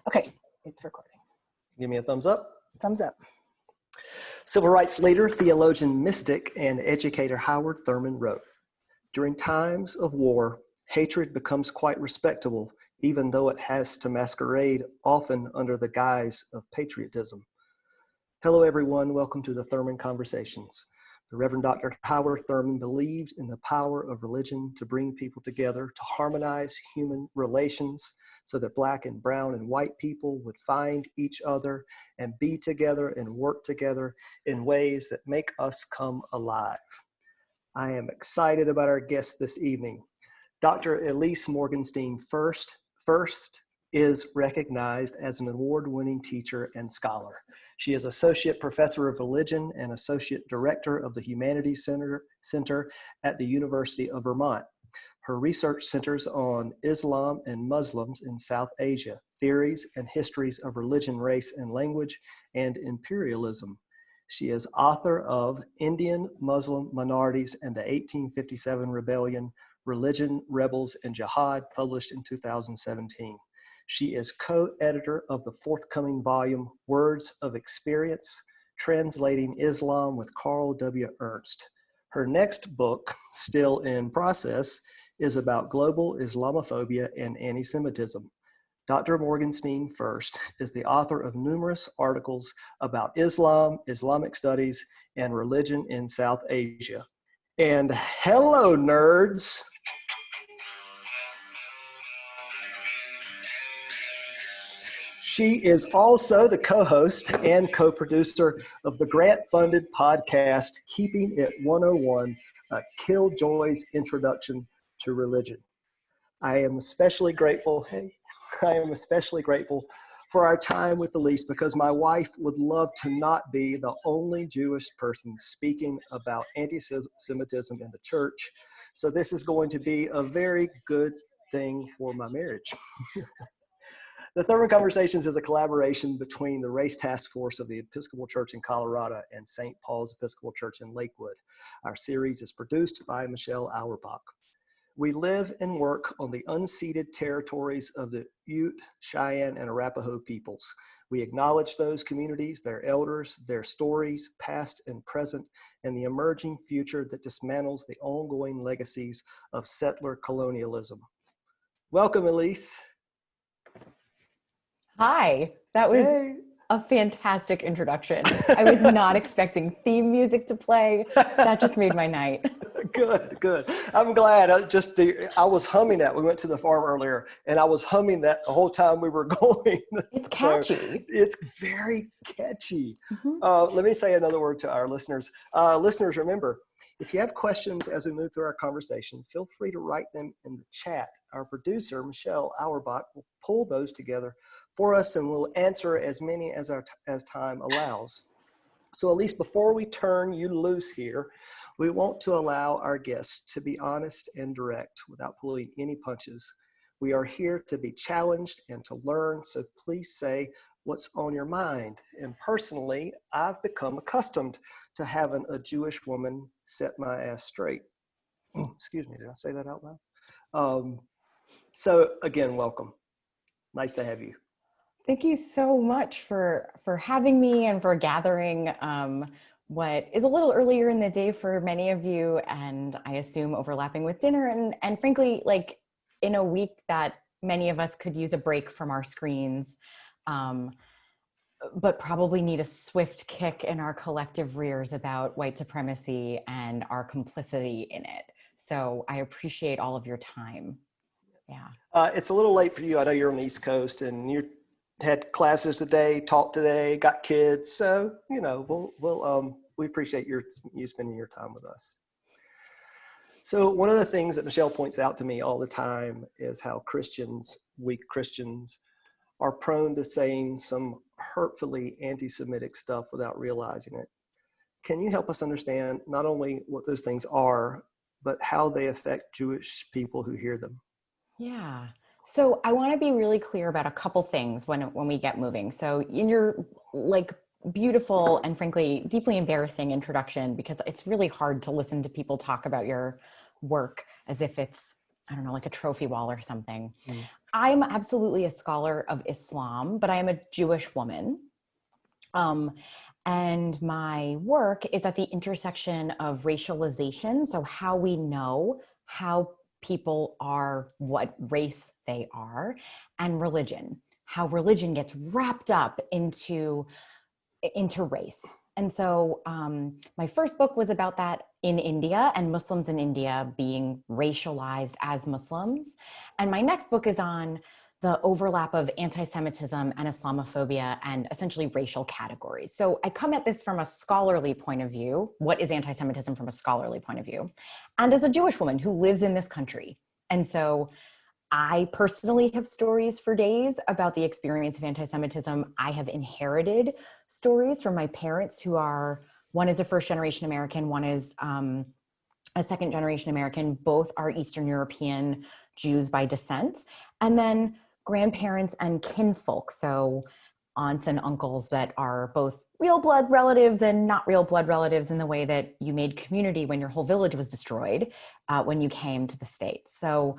Okay, it's recording. Give me a thumbs up. Thumbs up. Civil rights leader, theologian, mystic, and educator Howard Thurman wrote, "During times of war, hatred becomes quite respectable, even though it has to masquerade often under the guise of patriotism." Hello, everyone. Welcome to the Thurman Conversations. The Reverend Dr. Howard Thurman believed in the power of religion to bring people together, to harmonize human relations so that Black and brown and white people would find each other and be together and work together in ways that make us come alive. I am excited about our guest this evening. Dr. Ilyse Morgenstein Fuerst is recognized as an award-winning teacher and scholar. She is Associate Professor of Religion and Associate Director of the Humanities Center at the University of Vermont. Her research centers on Islam and Muslims in South Asia, theories and histories of religion, race, and language, and imperialism. She is author of Indian Muslim Minorities and the 1857 Rebellion, Religion, Rebels, and Jihad, published in 2017. She is co-editor of the forthcoming volume, Words of Experience, Translating Islam with Carl W. Ernst. Her next book, still in process, is about global Islamophobia and anti-Semitism. Dr. Morgenstein Fuerst is the author of numerous articles about Islam, Islamic studies, and religion in South Asia. And hello, nerds. She is also the co-host and co-producer of the grant-funded podcast, Keeping It 101, a Killjoy's Introduction to Religion. I am especially grateful for our time with Ilyse, because my wife would love to not be the only Jewish person speaking about anti-Semitism in the church. So this is going to be a very good thing for my marriage. The Thurman Conversations is a collaboration between the Race Task Force of the Episcopal Church in Colorado and St. Paul's Episcopal Church in Lakewood. Our series is produced by Michelle Auerbach. We live and work on the unceded territories of the Ute, Cheyenne, and Arapaho peoples. We acknowledge those communities, their elders, their stories, past and present, and the emerging future that dismantles the ongoing legacies of settler colonialism. Welcome, Ilyse. Hi, that was a fantastic introduction. I was not expecting theme music to play. That just made my night. Good. I'm glad. I was humming that. We went to the farm earlier, and I was humming that the whole time we were going. It's catchy. So it's very catchy. Let me say another word to our listeners. Listeners, remember, if you have questions as we move through our conversation, feel free to write them in the chat. Our producer, Michelle Auerbach, will pull those together for us, and we'll answer as many as time allows. So at least before we turn you loose here, we want to allow our guests to be honest and direct without pulling any punches. We are here to be challenged and to learn, so please say what's on your mind. And personally, I've become accustomed to having a Jewish woman set my ass straight. Excuse me, did I say that out loud? So again, welcome. Nice to have you. Thank you so much for having me and for gathering what is a little earlier in the day for many of you, and I assume overlapping with dinner, and frankly, like in a week that many of us could use a break from our screens, but probably need a swift kick in our collective rears about white supremacy and our complicity in it. So I appreciate all of your time. Yeah. It's a little late for you. I know you're on the East Coast and you had classes today, taught today, got kids. So, you know, we appreciate you spending your time with us. So one of the things that Michelle points out to me all the time is how weak Christians, are prone to saying some hurtfully anti-Semitic stuff without realizing it. Can you help us understand not only what those things are, but how they affect Jewish people who hear them? Yeah. So I want to be really clear about a couple things when we get moving. So in your beautiful and frankly deeply embarrassing introduction, because it's really hard to listen to people talk about your work as if it's I don't know, like a trophy wall or something. Mm. I'm absolutely a scholar of Islam, but I am a Jewish woman. And my work is at the intersection of racialization, so how we know how people are, what race they are, and religion, how religion gets wrapped up into race. And so my first book was about that in India and Muslims in India being racialized as Muslims. And my next book is on the overlap of anti-Semitism and Islamophobia and essentially racial categories. So I come at this from a scholarly point of view. What is anti-Semitism from a scholarly point of view? And as a Jewish woman who lives in this country. And so I personally have stories for days about the experience of anti-Semitism. I have inherited stories from my parents who are, one is a first generation American, one is a second generation American. Both are Eastern European Jews by descent. And then grandparents and kinfolk, so aunts and uncles that are both real blood relatives and not real blood relatives in the way that you made community when your whole village was destroyed when you came to the States. So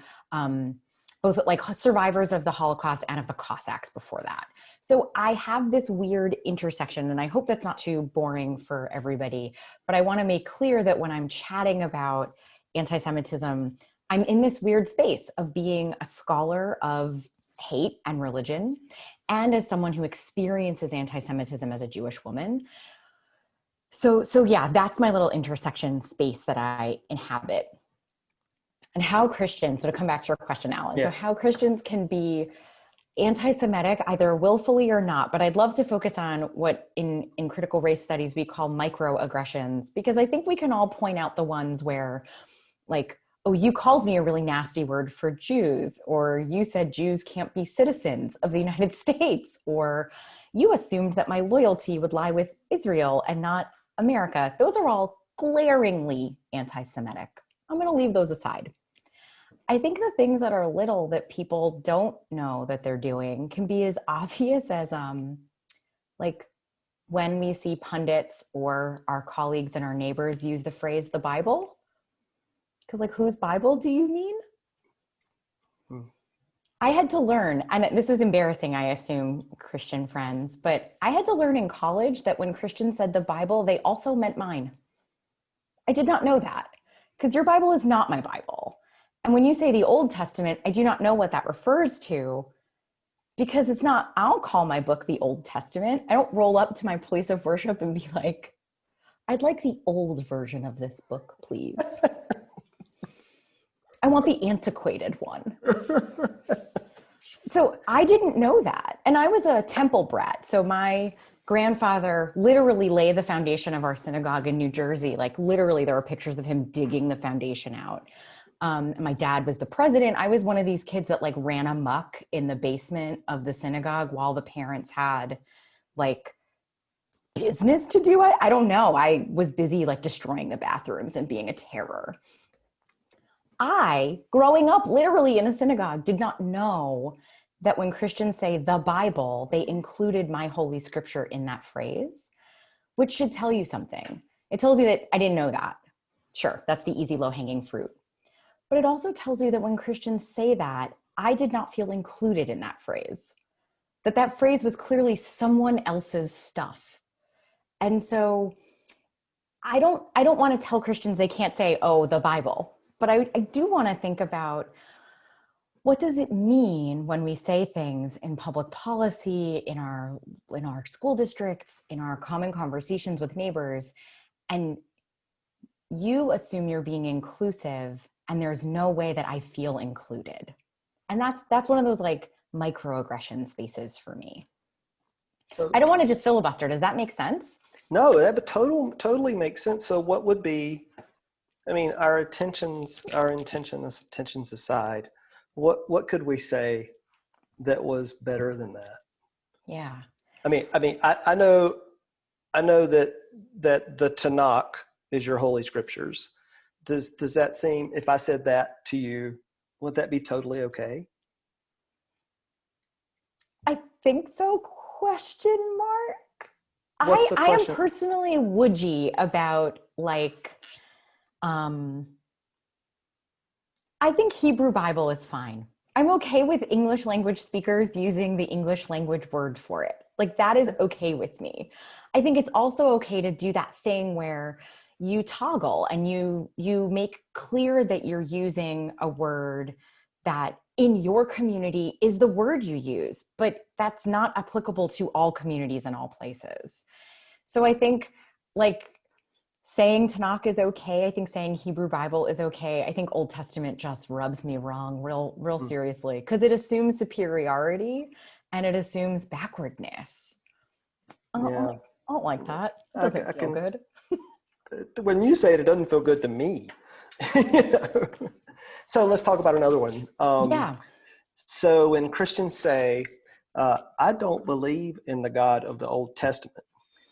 both like survivors of the Holocaust and of the Cossacks before that. So I have this weird intersection, and I hope that's not too boring for everybody, but I want to make clear that when I'm chatting about anti-Semitism, I'm in this weird space of being a scholar of hate and religion, and as someone who experiences anti-Semitism as a Jewish woman. So yeah, that's my little intersection space that I inhabit. And how Christians, so to come back to your question, Alan, so how Christians can be anti-Semitic, either willfully or not, but I'd love to focus on what in critical race studies we call microaggressions, because I think we can all point out the ones where, like, oh, you called me a really nasty word for Jews, or you said Jews can't be citizens of the United States, or you assumed that my loyalty would lie with Israel and not America. Those are all glaringly anti-Semitic. I'm going to leave those aside. I think the things that are little that people don't know that they're doing can be as obvious as like when we see pundits or our colleagues and our neighbors use the phrase the Bible. Because like, whose Bible do you mean? I had to learn, and this is embarrassing, I assume, Christian friends, but I had to learn in college that when Christians said the Bible, they also meant mine. I did not know that, because your Bible is not my Bible. And when you say the Old Testament, I do not know what that refers to, because it's not, I'll call my book the Old Testament. I don't roll up to my place of worship and be like, I'd like the old version of this book, please. I want the antiquated one. So I didn't know that. And I was a temple brat. So my grandfather literally laid the foundation of our synagogue in New Jersey. Like literally there were pictures of him digging the foundation out. My dad was the president. I was one of these kids that like ran amok in the basement of the synagogue while the parents had like business to do. I don't know. I was busy like destroying the bathrooms and being a terror. I, growing up literally in a synagogue, did not know that when Christians say the Bible, they included my holy scripture in that phrase, which should tell you something. It tells you that I didn't know that. Sure, that's the easy low-hanging fruit. But it also tells you that when Christians say that, I did not feel included in that phrase, that phrase was clearly someone else's stuff. And so I don't want to tell Christians they can't say, oh, the Bible, but I do want to think about what does it mean when we say things in public policy, in our school districts, in our common conversations with neighbors, and you assume you're being inclusive and there's no way that I feel included. And that's one of those like microaggression spaces for me. I don't want to just filibuster. Does that make sense? No, that totally makes sense. So what would be, I mean, our intentions aside, what could we say that was better than that? Yeah. I mean, I know that the Tanakh is your holy scriptures. Does that seem, if I said that to you, would that be totally okay? I think so, question mark. What's the I am question? personally woodgy about like, I I think Hebrew Bible is fine. I'm okay with English language speakers using the English language word for it. Like that is okay with me. I think it's also okay to do that thing where you toggle and you make clear that you're using a word that in your community is the word you use, but that's not applicable to all communities in all places. So I think like saying Tanakh is okay. I think saying Hebrew Bible is okay. I think Old Testament just rubs me wrong real seriously because it assumes superiority and it assumes backwardness. I don't like that. It doesn't feel good. When you say it, it doesn't feel good to me. So let's talk about another one. Yeah. So when Christians say, I don't believe in the God of the Old Testament,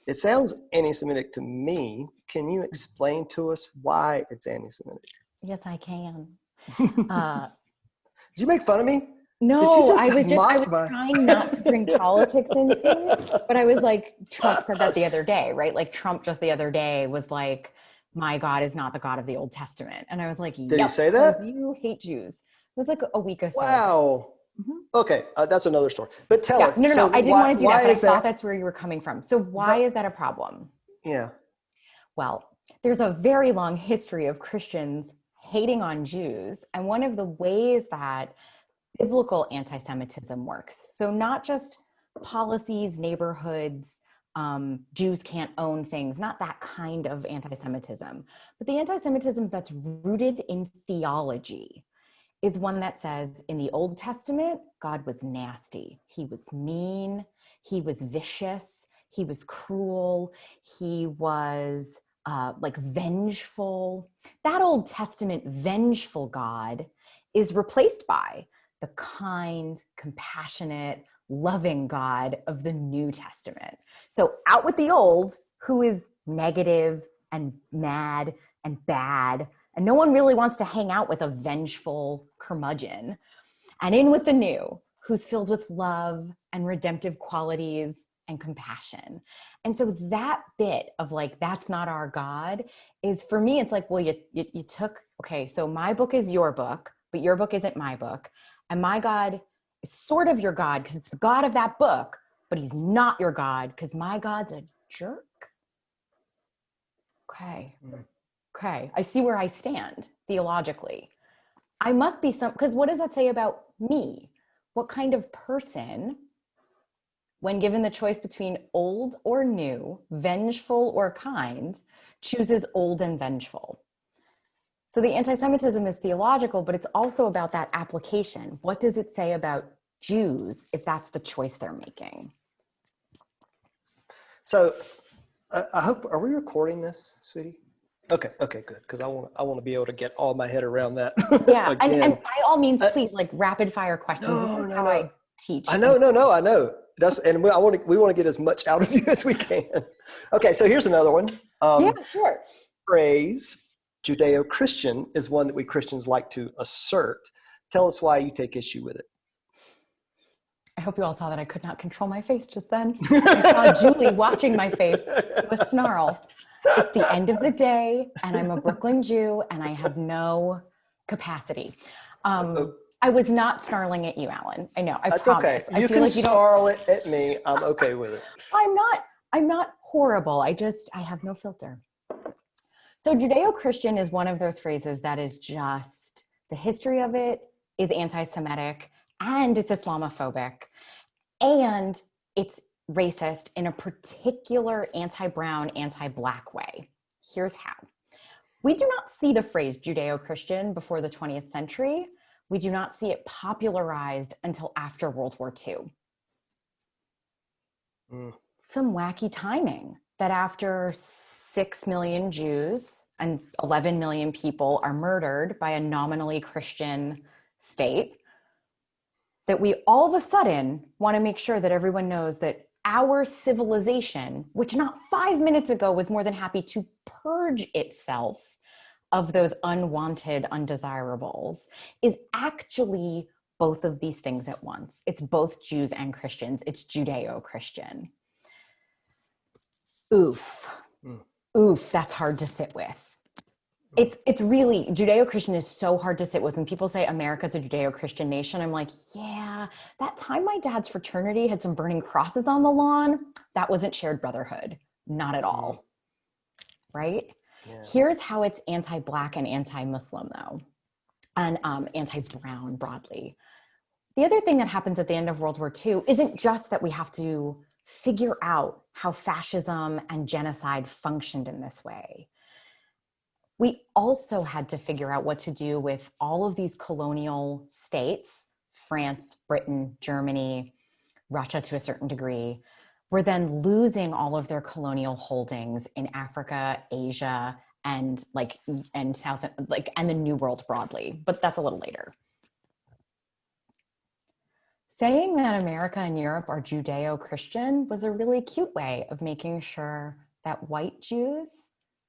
it sounds anti-Semitic to me. Can you explain to us why it's anti-Semitic? Yes, I can. Did you make fun of me? No, I was trying not to bring politics into it, but I was like, Trump said that the other day, right? Like Trump just the other day was like, my God is not the God of the Old Testament. And I was like, Did he say that? You hate Jews. It was like a week or so wow. ago. Okay, that's another story. But tell us. No, I didn't want to do that, but I thought that's where you were coming from. So why is that a problem? Yeah. Well, there's a very long history of Christians hating on Jews. And one of the ways that biblical anti-Semitism works, so not just policies, neighborhoods, Jews can't own things, not that kind of anti-Semitism, but the anti-Semitism that's rooted in theology is one that says in the Old Testament, God was nasty. He was mean. He was vicious. He was cruel. He was like vengeful. That Old Testament vengeful God is replaced by the kind, compassionate, loving God of the New Testament. So out with the old, who is negative and mad and bad, and no one really wants to hang out with a vengeful curmudgeon. And in with the new, who's filled with love and redemptive qualities and compassion. And so that bit of like, that's not our God is, for me, it's like, well, you took, okay, so my book is your book, but your book isn't my book. And my God is sort of your God because it's the God of that book, but he's not your God because my God's a jerk. Okay, I see where I stand theologically. I must be because what does that say about me? What kind of person, when given the choice between old or new, vengeful or kind, chooses old and vengeful? So the anti-Semitism is theological, but it's also about that application. What does it say about Jews if that's the choice they're making? So I hope, are we recording this, sweetie? Okay, good. Because I want to be able to get all my head around that. Yeah, and by all means, please, like rapid fire questions. This is how I teach. I know. That's and we want to get as much out of you as we can. Okay, so here's another one. Yeah, sure. Phrase Judeo-Christian is one that we Christians like to assert. Tell us why you take issue with it. I hope you all saw that I could not control my face just then. I saw Julie watching my face to a snarl. It's the end of the day, and I'm a Brooklyn Jew, and I have no capacity. I was not snarling at you, Alan. I know. I promise. Okay. You can snarl it at me. I'm okay with it. I'm not horrible. I have no filter. So Judeo-Christian is one of those phrases that is just, the history of it is anti-Semitic, and it's Islamophobic, and it's racist in a particular anti-brown, anti-black way. Here's how. We do not see the phrase Judeo-Christian before the 20th century. We do not see it popularized until after World War II. Some wacky timing that after 6 million Jews and 11 million people are murdered by a nominally Christian state, that we all of a sudden want to make sure that everyone knows that our civilization, which not 5 minutes ago was more than happy to purge itself of those unwanted undesirables, is actually both of these things at once. It's both Jews and Christians. It's Judeo-Christian. Oof, that's hard to sit with. It's really, Judeo-Christian is so hard to sit with. When people say America's a Judeo-Christian nation, I'm like, yeah, that time my dad's fraternity had some burning crosses on the lawn, that wasn't shared brotherhood. Not at all. Right? Yeah. Here's how it's anti-Black and anti-Muslim though, and anti-brown broadly. The other thing that happens at the end of World War II isn't just that we have to figure out how fascism and genocide functioned in this way. We also had to figure out what to do with all of these colonial states, France, Britain, Germany, Russia to a certain degree, were then losing all of their colonial holdings in Africa, Asia, and South, and the New World broadly, but that's a little later. Saying that America and Europe are Judeo-Christian was a really cute way of making sure that white Jews,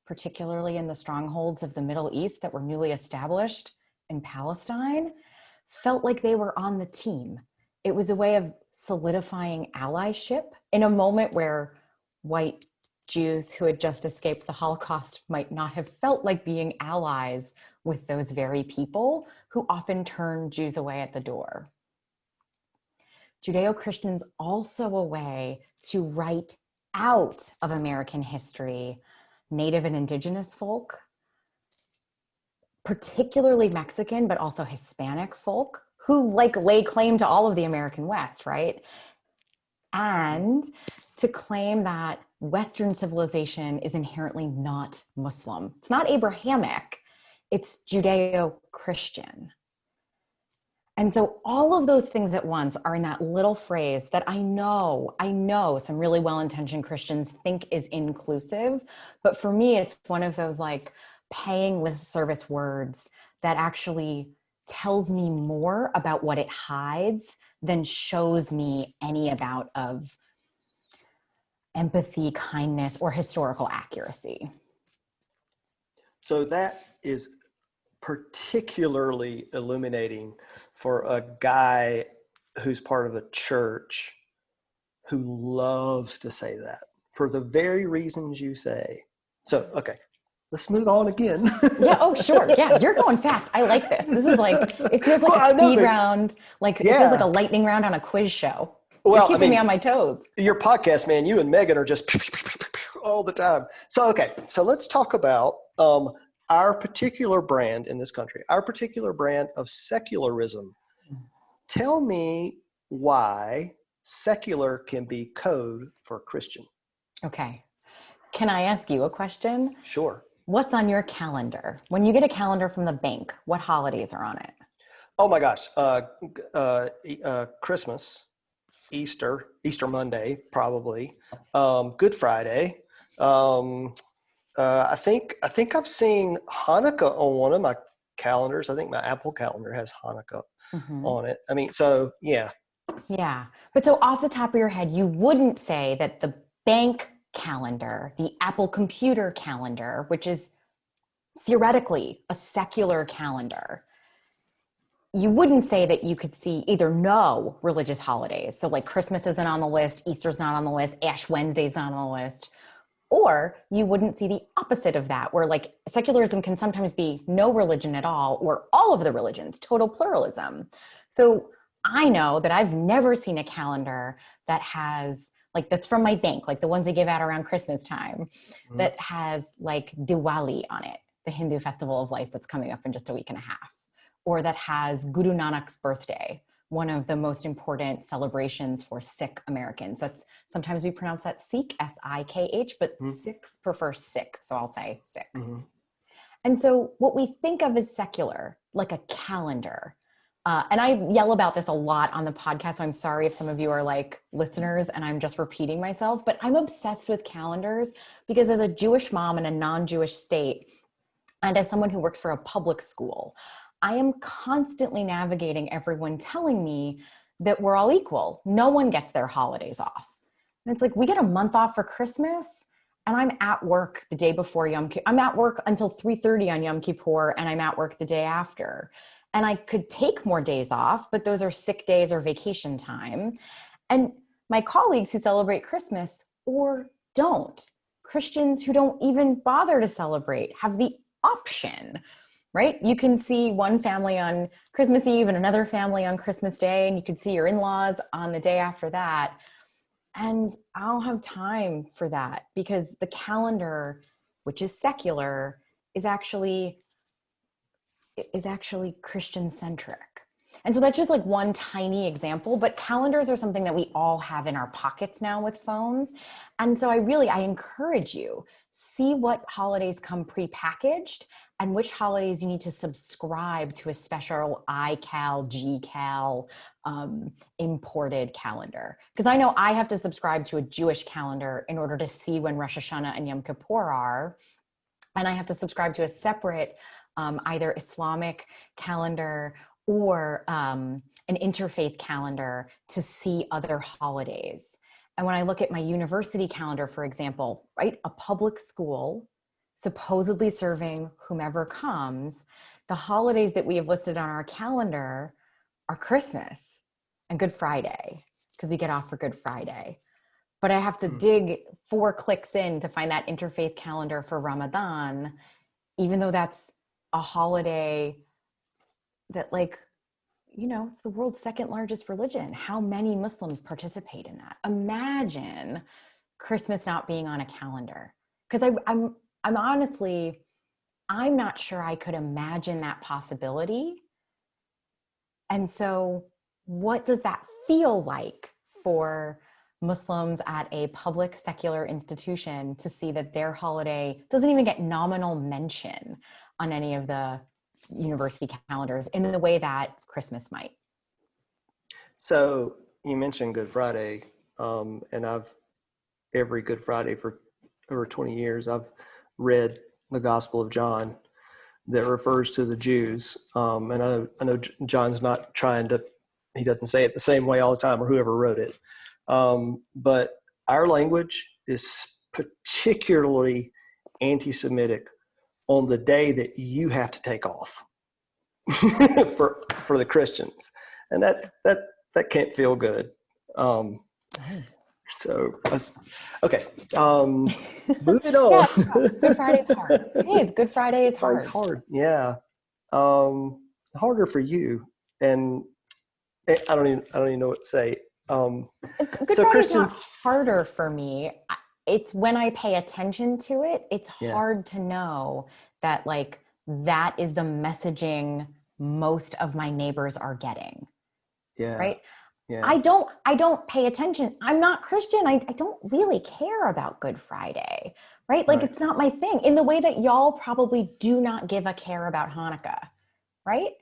particularly in the strongholds of the Middle East that were newly established in Palestine, felt like they were on the team. It was a way of solidifying allyship in a moment where white Jews who had just escaped the Holocaust might not have felt like being allies with those very people who often turned Jews away at the door. Judeo-Christian's also a way to write out of American history Native and Indigenous folk, particularly Mexican, but also Hispanic folk who lay claim to all of the American West, right? And to claim that Western civilization is inherently not Muslim. It's not Abrahamic, it's Judeo-Christian. And so all of those things at once are in that little phrase that I know some really well-intentioned Christians think is inclusive, but for me, it's one of those paying lip service words that actually tells me more about what it hides than shows me any amount of empathy, kindness, or historical accuracy. So that is particularly illuminating for a guy who's part of a church who loves to say that for the very reasons you say. So, okay, let's move on again. Yeah. Oh, sure. Yeah. You're going fast. I like this. This is it feels like a speed round. It feels like a lightning round on a quiz show. You're keeping me on my toes. Your podcast, man, you and Megan are just all the time. So, okay. So let's talk about, our particular brand in this country, our particular brand of secularism. Tell me why secular can be code for Christian. Okay. Can I ask you a question? Sure. What's on your calendar? When you get a calendar from the bank, what holidays are on it? Oh my gosh. Christmas, Easter Monday, probably. Good Friday. I think I've seen Hanukkah on one of my calendars. I think my Apple calendar has Hanukkah on it. I mean, so yeah. Yeah. But so off the top of your head, you wouldn't say that the bank calendar, the Apple computer calendar, which is theoretically a secular calendar, you wouldn't say that you could see either no religious holidays. So Christmas isn't on the list, Easter's not on the list, Ash Wednesday's not on the list. Or you wouldn't see the opposite of that, where secularism can sometimes be no religion at all, or all of the religions, total pluralism. So I know that I've never seen a calendar that has, that's from my bank, the ones they give out around Christmas time, that has Diwali on it, the Hindu festival of lights that's coming up in just a week and a half, or that has Guru Nanak's birthday, one of the most important celebrations for Sikh Americans. That's sometimes we pronounce that Sikh, S-I-K-H, but Sikhs prefer Sikh, so I'll say Sikh. And so what we think of as secular, like a calendar, and I yell about this a lot on the podcast, so I'm sorry if some of you are listeners and I'm just repeating myself, but I'm obsessed with calendars because as a Jewish mom in a non-Jewish state, and as someone who works for a public school, I am constantly navigating everyone telling me that we're all equal. No one gets their holidays off. And it's we get a month off for Christmas and I'm at work the day before Yom Kippur. I'm at work until 3:30 on Yom Kippur and I'm at work the day after. And I could take more days off, but those are sick days or vacation time. And my colleagues who celebrate Christmas or don't, Christians who don't even bother to celebrate, have the option, right? You can see one family on Christmas Eve and another family on Christmas Day, and you could see your in-laws on the day after that. And I don't have time for that because the calendar, which is secular, is actually Christian centric. And so that's just like one tiny example, but calendars are something that we all have in our pockets now with phones. And so I encourage you, see what holidays come prepackaged and which holidays you need to subscribe to a special iCal, GCal, imported calendar. Because I know I have to subscribe to a Jewish calendar in order to see when Rosh Hashanah and Yom Kippur are. And I have to subscribe to a separate either Islamic calendar or an interfaith calendar to see other holidays. And when I look at my university calendar, for example, right, a public school supposedly serving whomever comes, the holidays that we have listed on our calendar are Christmas and Good Friday, because we get off for Good Friday. But I have to dig 4 clicks in to find that interfaith calendar for Ramadan, even though that's a holiday that, like, you know, it's the world's 2nd largest religion. How many Muslims participate in that? Imagine Christmas not being on a calendar. Because I'm honestly, I'm not sure I could imagine that possibility. And so what does that feel like for Muslims at a public secular institution to see that their holiday doesn't even get nominal mention on any of the university calendars in the way that Christmas might? So you mentioned Good Friday, and every Good Friday for over 20 years, I've read the Gospel of John that refers to the Jews. And I know John's not he doesn't say it the same way all the time, or whoever wrote it. But our language is particularly anti-Semitic on the day that you have to take off for the Christians. And that can't feel good. Okay. Moving on. Yeah, Good Friday is hard. It is. Good Friday is hard. It's hard. Yeah. Harder for you. And I don't even know what to say. Good Friday is not harder for me. It's when I pay attention to it, it's hard to know that, like, that is the messaging most of my neighbors are getting. Yeah. Right. Yeah. I don't pay attention. I'm not Christian. I don't really care about Good Friday. Right. Like, it's not my thing, in the way that y'all probably do not give a care about Hanukkah. Right.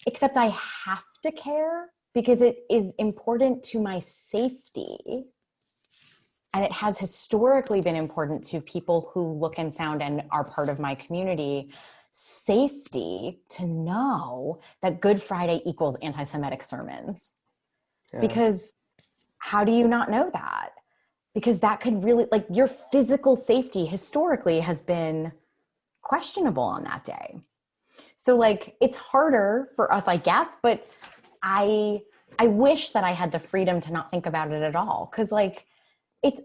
Except I have to care because it is important to my safety. And it has historically been important to people who look and sound and are part of my community. Safety to know that Good Friday equals anti-Semitic sermons. Yeah. Because how do you not know that? Because that could really, like, your physical safety historically has been questionable on that day. So, like, it's harder for us, I guess, but I wish that I had the freedom to not think about it at all. Cause, like,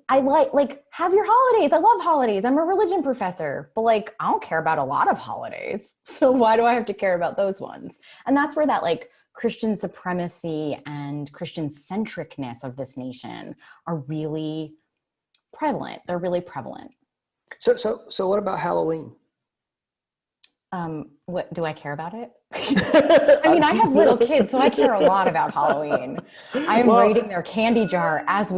I like have your holidays. I love holidays. I'm a religion professor, but, like, I don't care about a lot of holidays. So why do I have to care about those ones? And that's where that, like, Christian supremacy and Christian centricness of this nation are really prevalent. They're really prevalent. So what about Halloween? What do I care about it? I mean, I have little kids, so I care a lot about Halloween. I'm raiding their candy jar as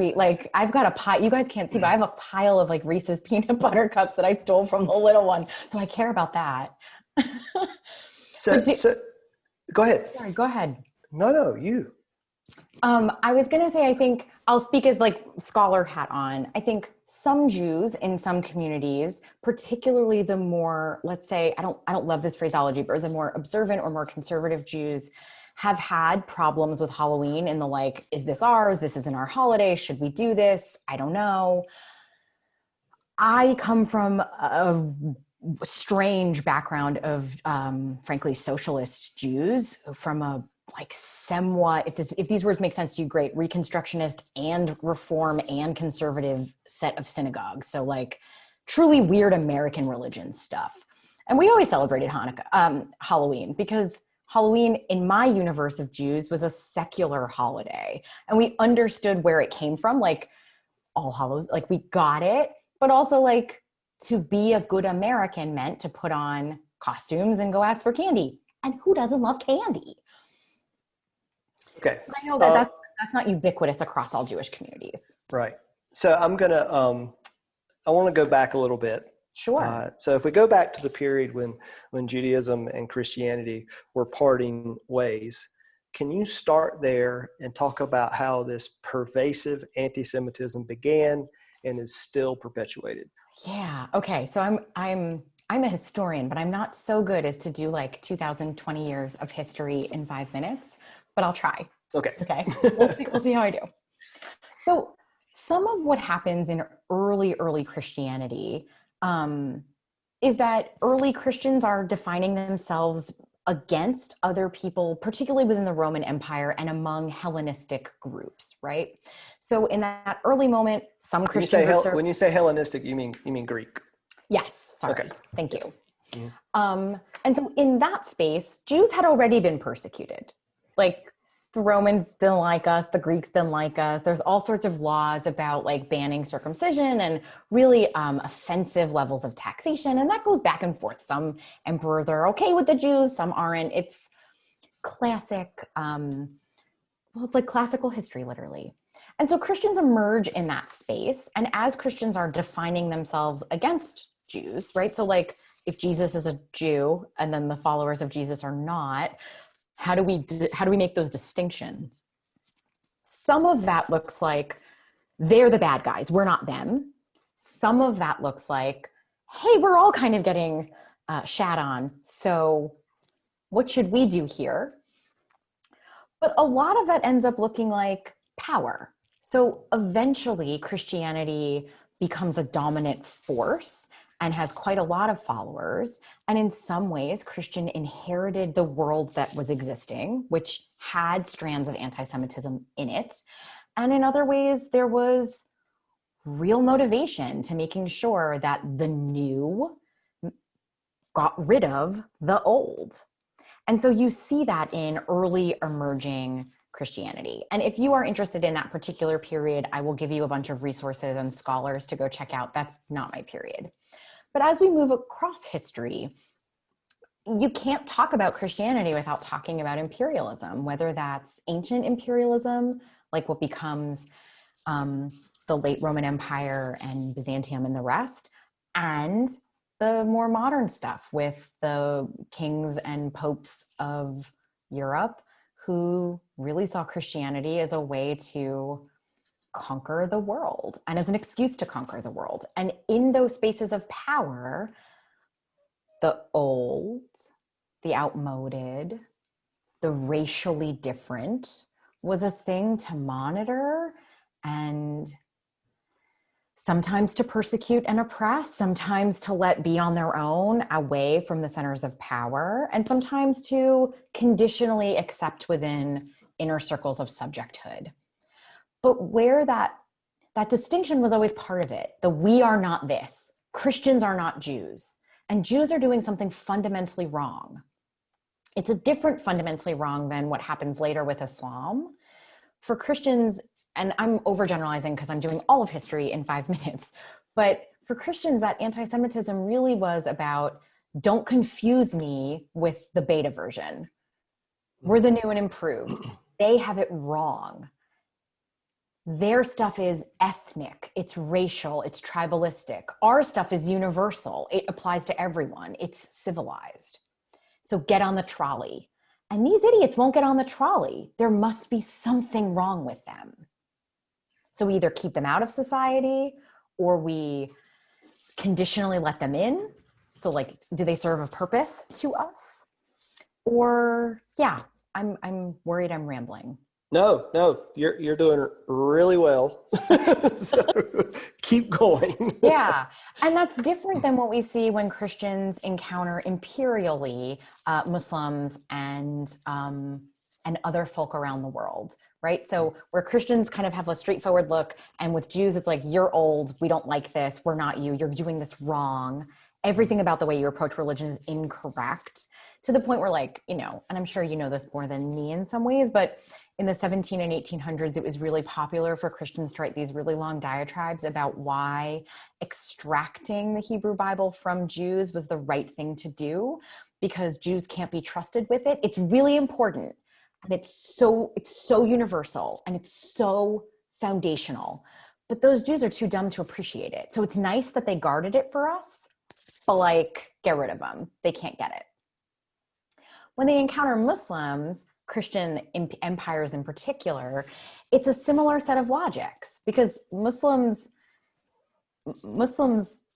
I've got a pile. You guys can't see, but I have a pile of, like, Reese's peanut butter cups that I stole from the little one. So I care about that. So go ahead. Sorry, go ahead. No, you. I was going to say, I think I'll speak as, like, scholar hat on. I think some Jews in some communities, particularly the more, let's say, I don't love this phraseology, but the more observant or more conservative Jews have had problems with Halloween in the, like, is this ours? This isn't our holiday. Should we do this? I don't know. I come from a strange background of, frankly, socialist Jews from a, like, somewhat, if these words make sense to you, great, Reconstructionist and Reform and conservative set of synagogues. So, like, truly weird American religion stuff. And we always celebrated Halloween, because Halloween in my universe of Jews was a secular holiday. And we understood where it came from, like All Hallows, like we got it, but also like to be a good American meant to put on costumes and go ask for candy. And who doesn't love candy? Okay. I know that that's not ubiquitous across all Jewish communities. Right. So I'm going to, I want to go back a little bit. Sure. So if we go back to the period when Judaism and Christianity were parting ways, can you start there and talk about how this pervasive anti-Semitism began and is still perpetuated? Yeah. Okay. So I'm a historian, but I'm not so good as to do like 2020 years of history in 5 minutes, but I'll try. Okay. Okay. We'll see how I do. So some of what happens in early Christianity is that early Christians are defining themselves against other people, particularly within the Roman Empire and among Hellenistic groups, right? So in that early moment, some Christian groups are... When you say Hellenistic, you mean Greek? Yes, sorry. Okay. Thank you. Mm-hmm. And so in that space, Jews had already been persecuted. Like the Romans didn't like us, the Greeks didn't like us. There's all sorts of laws about like banning circumcision and really offensive levels of taxation. And that goes back and forth. Some emperors are okay with the Jews, some aren't. It's classic, it's like classical history, literally. And so Christians emerge in that space. And as Christians are defining themselves against Jews, right? So like if Jesus is a Jew and then the followers of Jesus are not, how do we make those distinctions? Some of that looks like they're the bad guys, we're not them. Some of that looks like, hey, we're all kind of getting shat on, so what should we do here? But a lot of that ends up looking like power. So eventually Christianity becomes a dominant force and has quite a lot of followers. And in some ways, Christian inherited the world that was existing, which had strands of anti-Semitism in it. And in other ways, there was real motivation to making sure that the new got rid of the old. And so you see that in early emerging Christianity. And if you are interested in that particular period, I will give you a bunch of resources and scholars to go check out. That's not my period. But as we move across history, you can't talk about Christianity without talking about imperialism, whether that's ancient imperialism, like what becomes the late Roman Empire and Byzantium and the rest, and the more modern stuff with the kings and popes of Europe who really saw Christianity as a way to conquer the world and as an excuse to conquer the world. And in those spaces of power, the old, the outmoded, the racially different was a thing to monitor and sometimes to persecute and oppress, sometimes to let be on their own away from the centers of power, and sometimes to conditionally accept within inner circles of subjecthood. But where that distinction was always part of it, the we are not this, Christians are not Jews, and Jews are doing something fundamentally wrong. It's a different fundamentally wrong than what happens later with Islam. For Christians, and I'm overgeneralizing because I'm doing all of history in 5 minutes, but for Christians, that anti-Semitism really was about, don't confuse me with the beta version. We're the new and improved. They have it wrong. Their stuff is ethnic, it's racial, it's tribalistic. Our stuff is universal. It applies to everyone. It's civilized. So get on the trolley. And these idiots won't get on the trolley. There must be something wrong with them. So we either keep them out of society or we conditionally let them in. So like, do they serve a purpose to us? Or yeah, I'm worried I'm rambling. No, you're doing really well. So keep going. Yeah, and that's different than what we see when Christians encounter imperially Muslims and other folk around the world, right? So where Christians kind of have a straightforward look, and with Jews, it's like, you're old, we don't like this, we're not you, you're doing this wrong. everything about the way you approach religion is incorrect, to the point where, like, you know, and I'm sure you know this more than me in some ways, but in the 17 and 1800s, it was really popular for Christians to write these really long diatribes about why extracting the Hebrew Bible from Jews was the right thing to do, because Jews can't be trusted with it. It's really important. And it's so universal, and it's so foundational. But those Jews are too dumb to appreciate it. So it's nice that they guarded it for us, but like, get rid of them. They can't get it. When they encounter Muslims, Christian empires in particular, it's a similar set of logics, because Muslims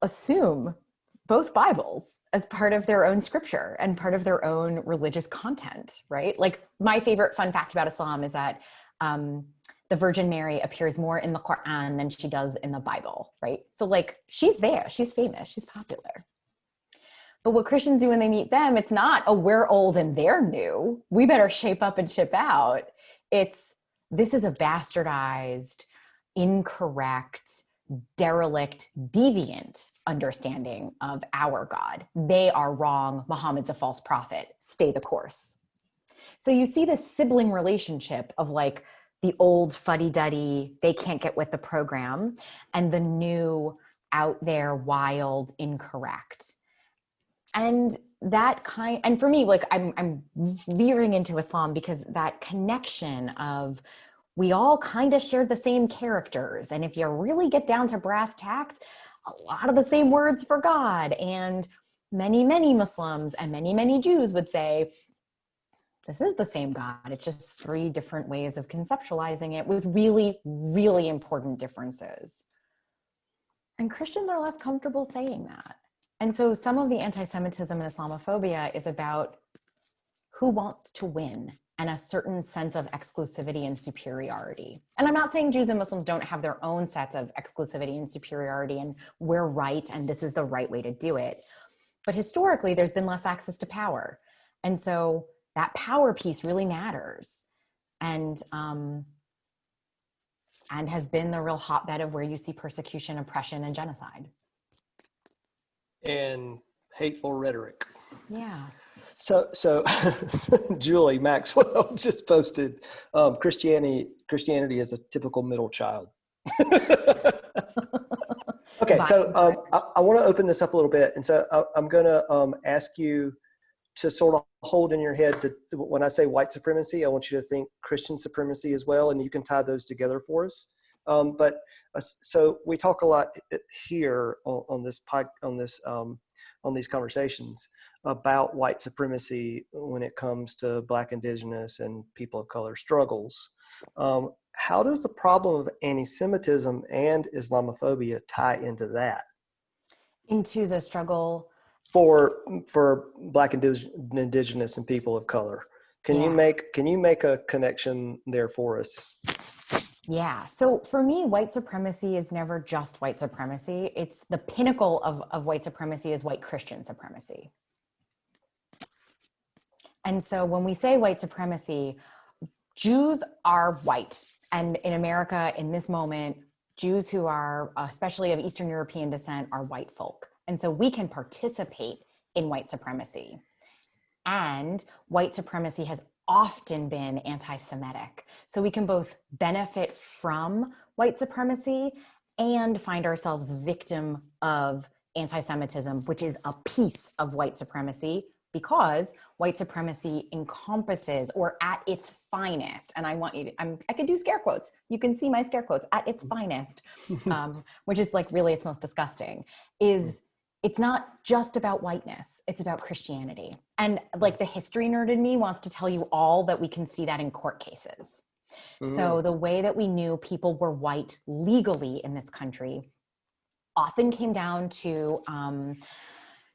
assume both Bibles as part of their own scripture and part of their own religious content, right? Like, my favorite fun fact about Islam is that the Virgin Mary appears more in the Quran than she does in the Bible, right? So like, she's there, she's famous, she's popular. But what Christians do when they meet them, it's not, oh, we're old and they're new, we better shape up and ship out. It's, this is a bastardized, incorrect, derelict, deviant understanding of our God. They are wrong. Muhammad's a false prophet. Stay the course. So you see this sibling relationship of like the old fuddy-duddy, they can't get with the program, and the new, out there, wild, incorrect. And that kind, and for me, like, I'm veering into Islam because that connection of, we all kind of share the same characters. And if you really get down to brass tacks, a lot of the same words for God. And many, many Muslims and many, many Jews would say, this is the same God. It's just three different ways of conceptualizing it with really, really important differences. And Christians are less comfortable saying that. And so some of the anti-Semitism and Islamophobia is about who wants to win and a certain sense of exclusivity and superiority. And I'm not saying Jews and Muslims don't have their own sets of exclusivity and superiority and we're right and this is the right way to do it. But historically, there's been less access to power. And so that power piece really matters. And has been the real hotbed of where you see persecution, oppression, and genocide. And hateful rhetoric. Yeah. So Julie Maxwell just posted, Christianity is a typical middle child. Okay, so I want to open this up a little bit. And so I'm going to ask you to sort of hold in your head that when I say white supremacy, I want you to think Christian supremacy as well, and you can tie those together for us. So we talk a lot here on these conversations about white supremacy when it comes to Black, Indigenous, and people of color struggles. How does the problem of anti-Semitism and Islamophobia tie into that? Into the struggle for Black, Indigenous, and people of color. Can you make a connection there for us? Yeah. So for me, white supremacy is never just white supremacy. It's the pinnacle of white supremacy is white Christian supremacy. And so when we say white supremacy, Jews are white. And in America, in this moment, Jews who are, especially of Eastern European descent, are white folk. And so we can participate in white supremacy. And white supremacy has often been anti-Semitic. So we can both benefit from white supremacy and find ourselves victim of anti-Semitism, which is a piece of white supremacy, because white supremacy encompasses, or at its finest, and I want you to, I could do scare quotes. You can see my scare quotes, at its finest, which is like really its most disgusting, is it's not just about whiteness, it's about Christianity. And like the history nerd in me wants to tell you all that we can see that in court cases. So the way that we knew people were white legally in this country often came down to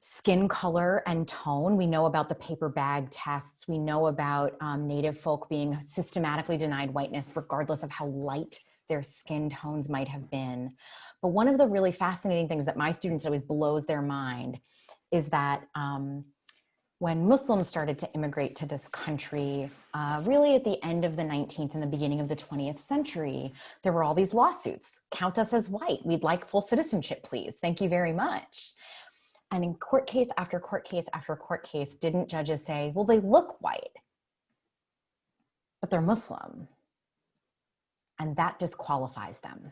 skin color and tone. We know about the paper bag tests. We know about Native folk being systematically denied whiteness, regardless of how light their skin tones might have been. But one of the really fascinating things that my students always blows their mind is that when Muslims started to immigrate to this country, really at the end of the 19th and the beginning of the 20th century, there were all these lawsuits. Count us as white. We'd like full citizenship, please. Thank you very much. And in court case after court case after court case, didn't judges say, well, they look white, but they're Muslim, and that disqualifies them.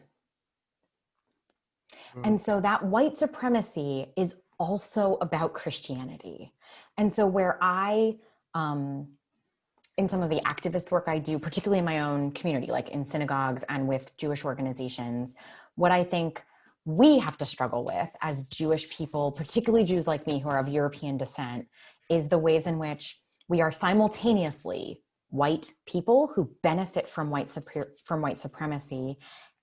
And so that white supremacy is also about Christianity. And so where I, in some of the activist work I do, particularly in my own community, like in synagogues and with Jewish organizations, what I think we have to struggle with as Jewish people, particularly Jews like me who are of European descent, is the ways in which we are simultaneously white people who benefit from white supremacy,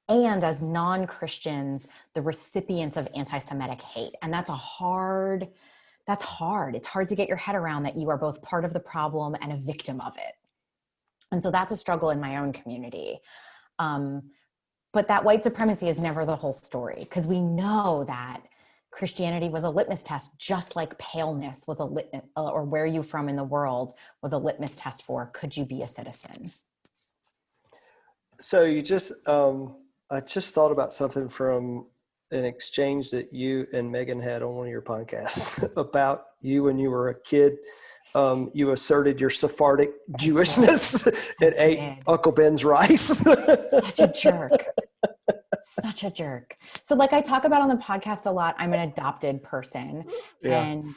and as non-Christians, the recipients of anti-Semitic hate. And that's hard. It's hard to get your head around that you are both part of the problem and a victim of it. And so that's a struggle in my own community. But that white supremacy is never the whole story, because we know that Christianity was a litmus test, just like paleness was a litmus, or where you from in the world was a litmus test for, could you be a citizen? So I just thought about something from an exchange that you and Megan had on one of your podcasts about you when you were a kid. You asserted your Sephardic Jewishness and ate Uncle Ben's rice. Such a jerk. Such a jerk. So like I talk about on the podcast a lot, I'm an adopted person. Yeah. And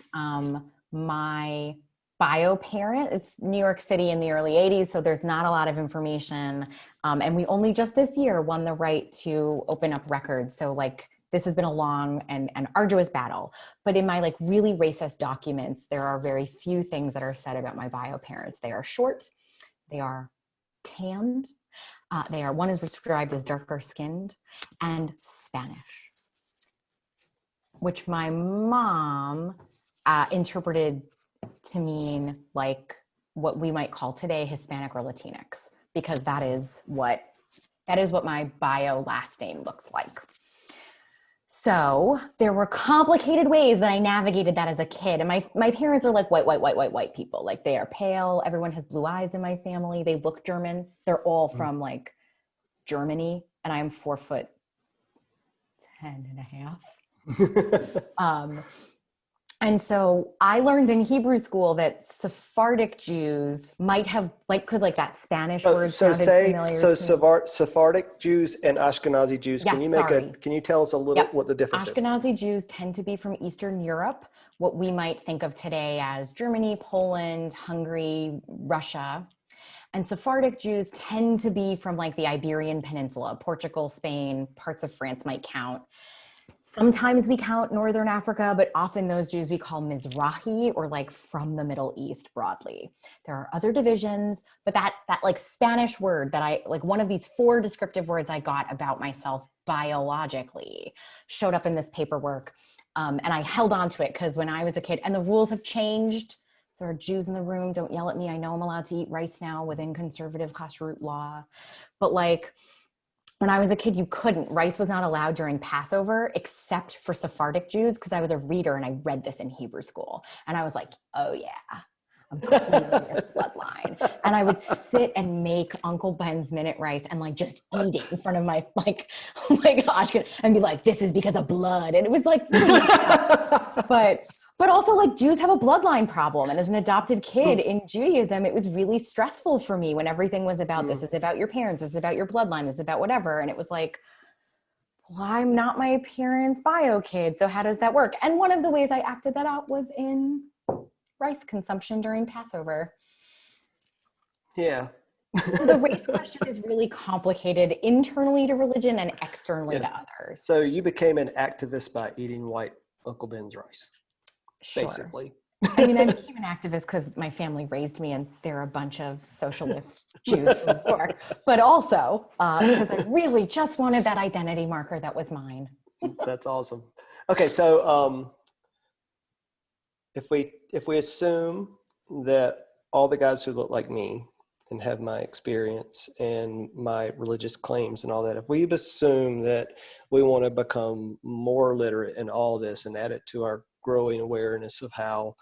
my bio parent, it's New York City in the early 80s, so there's not a lot of information. And we only just this year won the right to open up records. So like this has been a long and arduous battle. But in my like really racist documents, there are very few things that are said about my bio parents. They are short, they are tanned, one is described as darker skinned, and Spanish, which my mom interpreted to mean like what we might call today Hispanic or Latinx, because that is what my bio last name looks like. So there were complicated ways that I navigated that as a kid. And my parents are like white people. Like they are pale. Everyone has blue eyes in my family. They look German. They're all from like Germany. And I'm 4'10" and a half. And so I learned in Hebrew school that Sephardic Jews might have, like, because like that Spanish word sounded familiar. So Sephardic Jews and Ashkenazi Jews. Yes, can you tell us a little what the difference is? Ashkenazi Jews tend to be from Eastern Europe, what we might think of today as Germany, Poland, Hungary, Russia. And Sephardic Jews tend to be from like the Iberian Peninsula, Portugal, Spain, parts of France might count. Sometimes we count Northern Africa, but often those Jews we call Mizrahi, or like from the Middle East broadly. There are other divisions, but that like Spanish word that I, like one of these 4 descriptive words I got about myself biologically showed up in this paperwork. And I held on to it because when I was a kid, and the rules have changed. There are Jews in the room, don't yell at me. I know I'm allowed to eat rice now within conservative kashrut law, but like, when I was a kid, you couldn't. Rice was not allowed during Passover, except for Sephardic Jews, because I was a reader and I read this in Hebrew school. And I was like, oh yeah, I'm cleaning this bloodline. And I would sit and make Uncle Ben's minute rice and like just eat it in front of my like Ashken and be like, this is because of blood. And it was like, but also like Jews have a bloodline problem. And as an adopted kid in Judaism, it was really stressful for me when everything was about this is about your parents, this is about your bloodline, this is about whatever. And it was like, well, I'm not my parents' bio kid. So how does that work? And one of the ways I acted that out was in rice consumption during Passover. Yeah. So the race question is really complicated internally to religion and externally to others. So you became an activist by eating white Uncle Ben's rice. Sure. Basically. I mean, I became an activist because my family raised me and they're a bunch of socialist Jews from New York, but also because I really just wanted that identity marker that was mine. That's awesome. Okay, so if we assume that all the guys who look like me and have my experience and my religious claims and all that, if we assume that we want to become more literate in all this and add it to our growing awareness of how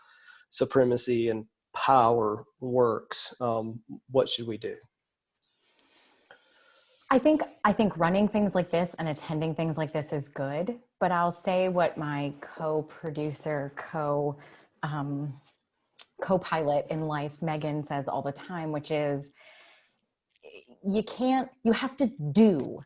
supremacy and power works, what should we do? I think running things like this and attending things like this is good, but I'll say what my co-producer, co-pilot in life, Megan, says all the time, which is you have to do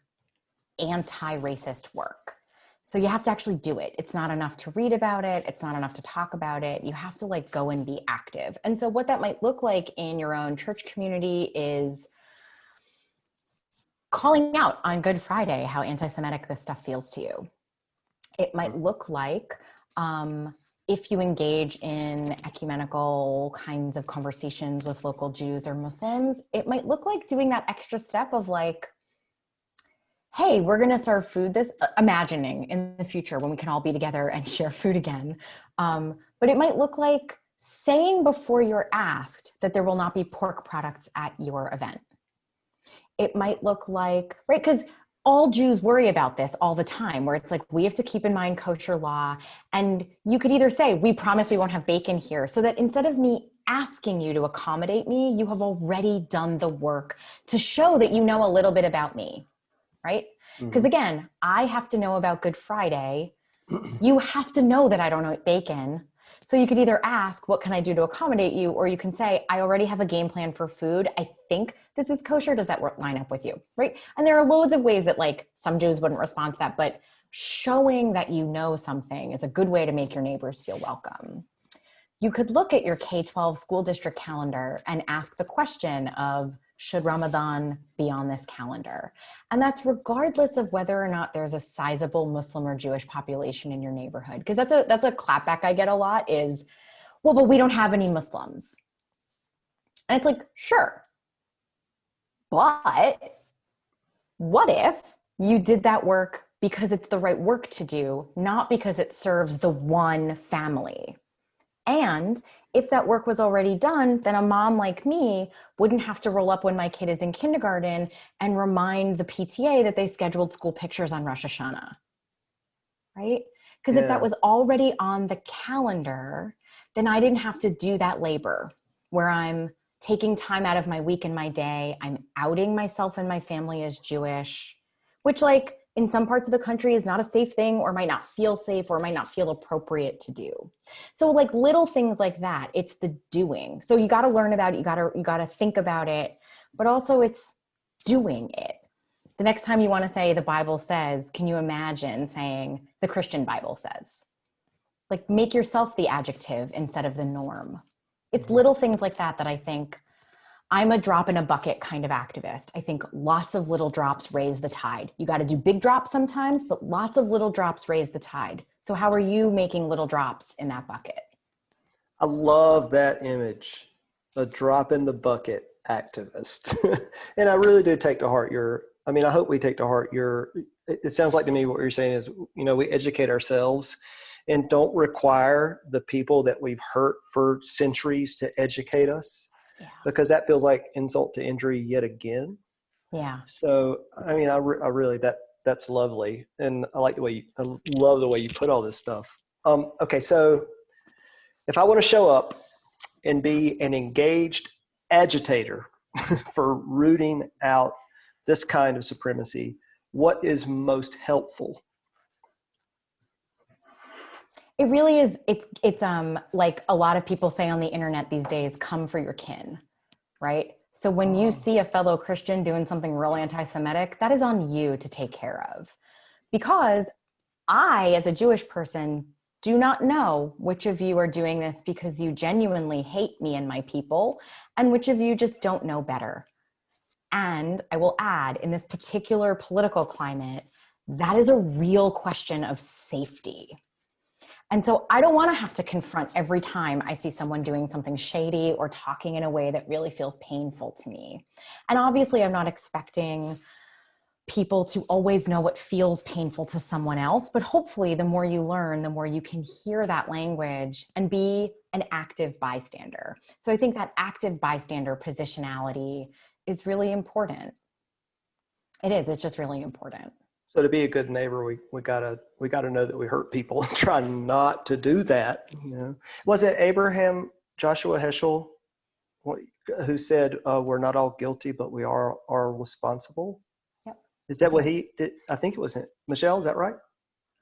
anti-racist work. So you have to actually do it. It's not enough to read about it. It's not enough to talk about it. You have to like go and be active. And so what that might look like in your own church community is calling out on Good Friday how anti-Semitic this stuff feels to you. It might look like if you engage in ecumenical kinds of conversations with local Jews or Muslims, it might look like doing that extra step of like, hey, we're going to serve food imagining in the future when we can all be together and share food again. But it might look like saying before you're asked that there will not be pork products at your event. It might look like, right, because all Jews worry about this all the time, where it's like, we have to keep in mind kosher law. And you could either say, we promise we won't have bacon here, so that instead of me asking you to accommodate me, you have already done the work to show that you know a little bit about me, right? Because again, I have to know about Good Friday. You have to know that I don't eat bacon. So you could either ask, what can I do to accommodate you? Or you can say, I already have a game plan for food. I think this is kosher. Does that line up with you? Right? And there are loads of ways that like some Jews wouldn't respond to that, but showing that you know something is a good way to make your neighbors feel welcome. You could look at your K-12 school district calendar and ask the question of, should Ramadan be on this calendar? And that's regardless of whether or not there's a sizable Muslim or Jewish population in your neighborhood. Because that's a clapback I get a lot is, well, but we don't have any Muslims. And it's like, sure. But what if you did that work because it's the right work to do, not because it serves the one family? And if that work was already done, then a mom like me wouldn't have to roll up when my kid is in kindergarten and remind the PTA that they scheduled school pictures on Rosh Hashanah, right? Because if that was already on the calendar, then I didn't have to do that labor where I'm taking time out of my week and my day. I'm outing myself and my family as Jewish, which like in some parts of the country is not a safe thing or might not feel safe or might not feel appropriate to do. So like little things like that, it's the doing. So you got to learn about it. You got to think about it, but also it's doing it. The next time you want to say the Bible says, can you imagine saying the Christian Bible says? Like make yourself the adjective instead of the norm. It's little things like that that I think I'm a drop in a bucket kind of activist. I think lots of little drops raise the tide. You got to do big drops sometimes, but lots of little drops raise the tide. So how are you making little drops in that bucket? I love that image, a drop in the bucket activist. And I really do take to heart I hope we take to heart it sounds like to me what you're saying is, we educate ourselves and don't require the people that we've hurt for centuries to educate us. Yeah. Because that feels like insult to injury yet again. Yeah. So, I really, that's lovely. And I love the way you put all this stuff. Okay. So if I want to show up and be an engaged agitator for rooting out this kind of supremacy, what is most helpful? It really is. It's like a lot of people say on the internet these days, come for your kin, right? So when you see a fellow Christian doing something real anti-Semitic, that is on you to take care of. Because I, as a Jewish person, do not know which of you are doing this because you genuinely hate me and my people, and which of you just don't know better. And I will add, in this particular political climate, that is a real question of safety. And so I don't want to have to confront every time I see someone doing something shady or talking in a way that really feels painful to me. And obviously I'm not expecting people to always know what feels painful to someone else, but hopefully the more you learn, the more you can hear that language and be an active bystander. So I think that active bystander positionality is really important. It is, it's just really important. So to be a good neighbor, we gotta know that we hurt people and try not to do that. Was it Abraham Joshua Heschel who said, "We're not all guilty, but we are responsible"? Yep. Is that what he did? I think it was him. Michelle, is that right?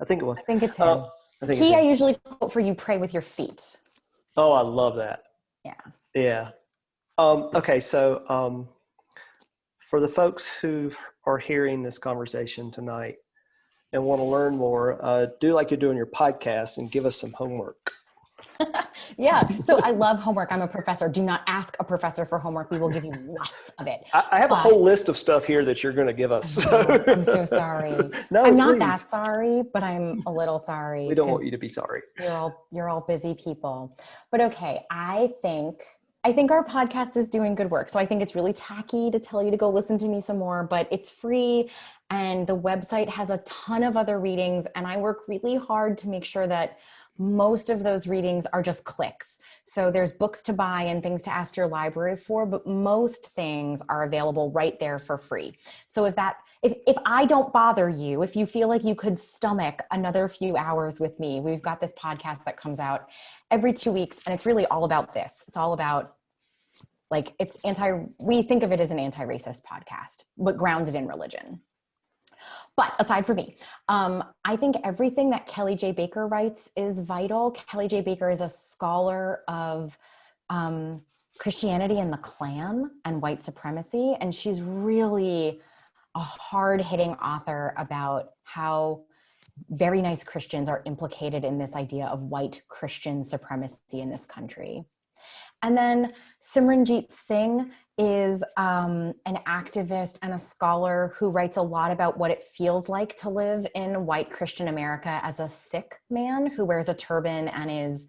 I think it was. I think it's him. I think it's I him. usually quote for you, pray with your feet. Oh, I love that. Yeah. Yeah. Okay, so for the folks who are hearing this conversation tonight and want to learn more, do like you do in your podcast and give us some homework. Yeah. So I love homework. I'm a professor. Do not ask a professor for homework. We will give you lots of it. I have a whole list of stuff here that you're going to give us. I'm so sorry. No, I'm not please. that sorry, but I'm a little sorry. We don't want you to be sorry. You're all busy people. But okay, I think our podcast is doing good work. So I think it's really tacky to tell you to go listen to me some more, but it's free and the website has a ton of other readings, and I work really hard to make sure that most of those readings are just clicks. So there's books to buy and things to ask your library for, but most things are available right there for free. So if I don't bother you, if you feel like you could stomach another few hours with me, we've got this podcast that comes out every 2 weeks, and it's really all about this. It's all about we think of it as an anti-racist podcast, but grounded in religion. But aside from me, I think everything that Kelly J. Baker writes is vital. Kelly J. Baker is a scholar of Christianity and the Klan and white supremacy. And she's really a hard-hitting author about how very nice Christians are implicated in this idea of white Christian supremacy in this country. And then Simranjeet Singh is an activist and a scholar who writes a lot about what it feels like to live in white Christian America as a Sikh man who wears a turban and is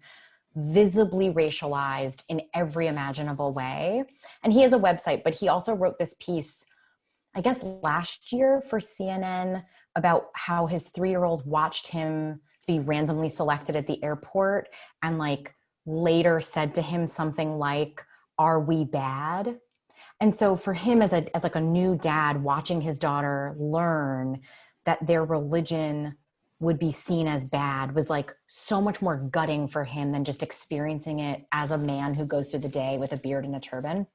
visibly racialized in every imaginable way. And he has a website, but he also wrote this piece, I guess last year for CNN, about how his 3-year-old watched him be randomly selected at the airport and later said to him something like, "Are we bad?" And so for him as a new dad, watching his daughter learn that their religion would be seen as bad was so much more gutting for him than just experiencing it as a man who goes through the day with a beard and a turban.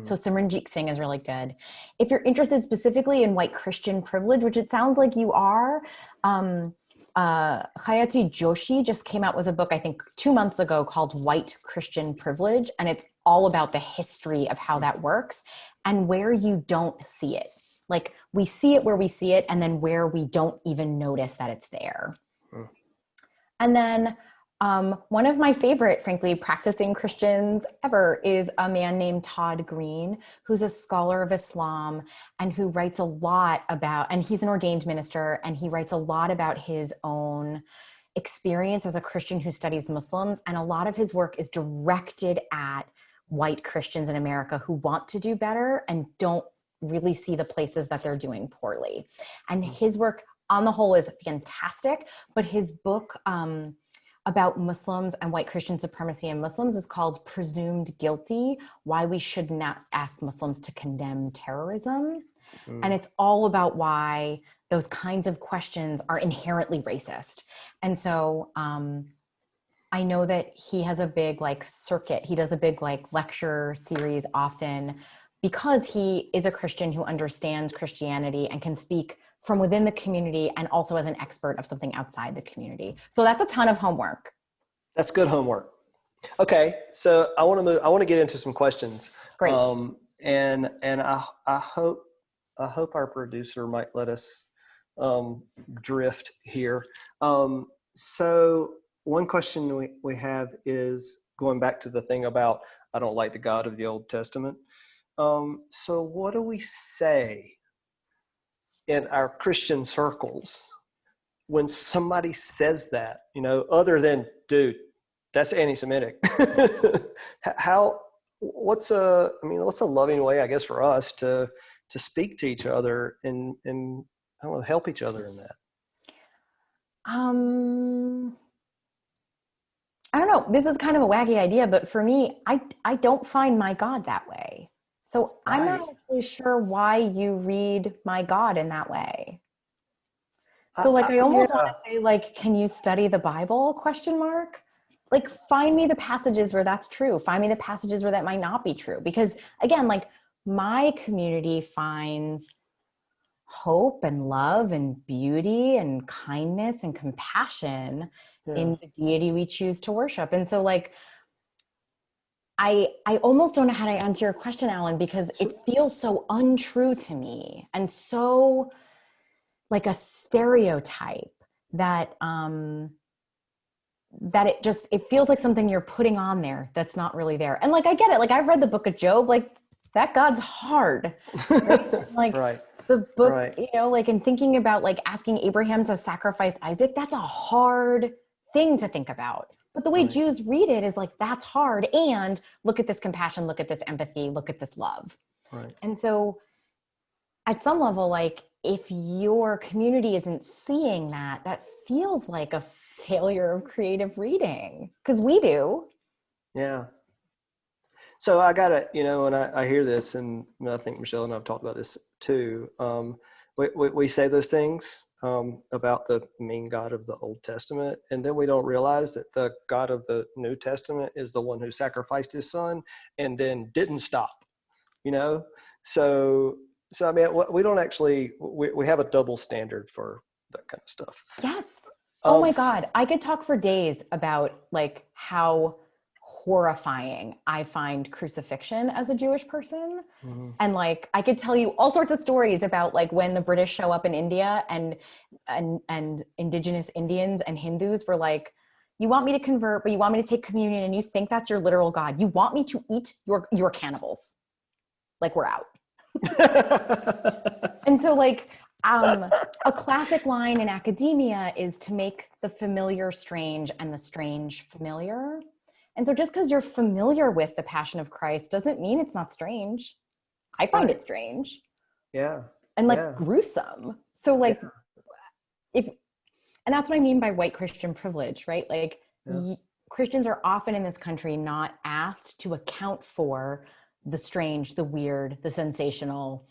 So Simranjeet Singh is really good. If you're interested specifically in white Christian privilege, which it sounds like you are, Hayati Joshi just came out with a book, I think 2 months ago, called White Christian Privilege. And it's all about the history of how that works and where you don't see it. We see it where we see it, and then where we don't even notice that it's there. And then one of my favorite, frankly, practicing Christians ever is a man named Todd Green, who's a scholar of Islam and who writes a lot about, and he's an ordained minister, and he writes a lot about his own experience as a Christian who studies Muslims. And a lot of his work is directed at white Christians in America who want to do better and don't really see the places that they're doing poorly. And his work on the whole is fantastic, but his book, about Muslims and white Christian supremacy in Muslims is called Presumed Guilty: Why We Should Not Ask Muslims to Condemn Terrorism. And it's all about why those kinds of questions are inherently racist. And so I know that he has a big circuit. He does a big lecture series often because he is a Christian who understands Christianity and can speak from within the community and also as an expert of something outside the community. So that's a ton of homework. That's good homework. Okay, so I want to get into some questions. Great. And I hope our producer might let us drift here. So one question we have is going back to the thing about I don't like the God of the Old Testament. So what do we say in our Christian circles when somebody says that, other than, dude, that's anti-Semitic? What's a loving way, I guess, for us to speak to each other and I don't know, help each other in that? I don't know. This is kind of a wacky idea, but for me, I don't find my God that way. So I'm not really sure why you read my God in that way. So I almost want to say can you study the Bible ? Find me the passages where that's true. Find me the passages where that might not be true. Because again, my community finds hope and love and beauty and kindness and compassion in the deity we choose to worship. And so like, I almost don't know how to answer your question, Alan, because it feels so untrue to me and so like a stereotype that, that it feels like something you're putting on there that's not really there. And like, I get it. Like I've read the book of Job, like that God's hard, right? Like Right. the book, Right. you know, like in thinking about like asking Abraham to sacrifice Isaac, that's a hard thing to think about. But the way Right. Jews read it is like, that's hard. And look at this compassion, look at this empathy, look at this love. Right. And so at some level, like if your community isn't seeing that, that feels like a failure of creative reading, because we do. Yeah. So I gotta, you know, when I hear this, and I think Michelle and I've talked about this too. We say those things about the mean God of the Old Testament, and then we don't realize that the God of the New Testament is the one who sacrificed his son and then didn't stop, you know? So I mean, we don't actually, we have a double standard for that kind of stuff. Yes. Oh my God. I could talk for days about like how horrifying I find crucifixion as a Jewish person. Mm-hmm. And like, I could tell you all sorts of stories about like when the British show up in India and indigenous Indians and Hindus were like, you want me to convert, but you want me to take communion and you think that's your literal God. You want me to eat your cannibals. Like we're out. And so like, a classic line in academia is to make the familiar strange and the strange familiar. And so just because you're familiar with the Passion of Christ doesn't mean it's not strange. I find it strange. Yeah. And like gruesome. So like and that's what I mean by white Christian privilege, right? Like Christians are often in this country not asked to account for the strange, the weird, the sensational,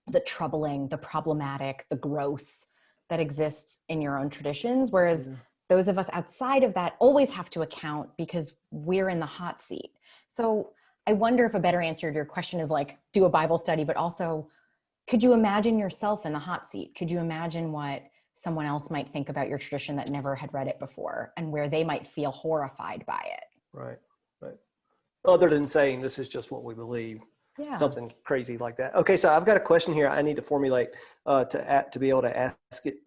the troubling, the problematic, the gross that exists in your own traditions. Whereas those of us outside of that always have to account because we're in the hot seat. So I wonder if a better answer to your question is like, do a Bible study, but also could you imagine yourself in the hot seat? Could you imagine what someone else might think about your tradition that never had read it before and where they might feel horrified by it? Right. Right. Other than saying this is just what we believe. Yeah. Something crazy like that. Okay, so I've got a question here. I need to formulate to be able to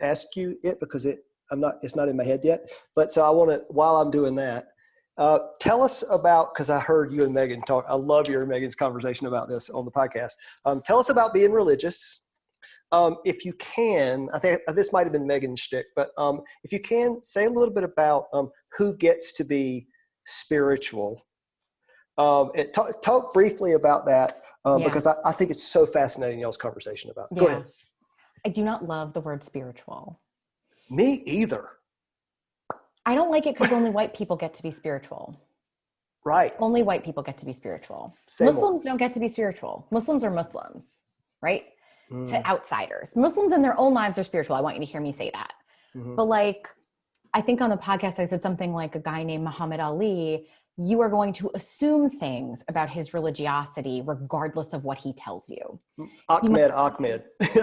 ask you it because it's not in my head yet. But so I want to, while I'm doing that, tell us about, because I heard you and Megan talk. I love your and Megan's conversation about this on the podcast. Tell us about being religious. If you can, I think this might have been Megan's shtick, but if you can, say a little bit about who gets to be spiritual. Talk briefly about that because I think it's so fascinating, y'all's conversation about it. Go ahead. I do not love the word spiritual. Me either. I don't like it because only white people get to be spiritual. Right. Only white people get to be spiritual. Same Muslims don't get to be spiritual. Muslims are Muslims, right? To outsiders. Muslims in their own lives are spiritual. I want you to hear me say that. Mm-hmm. But like, I think on the podcast, I said something like a guy named Muhammad Ali, you are going to assume things about his religiosity regardless of what he tells you. Ahmed. I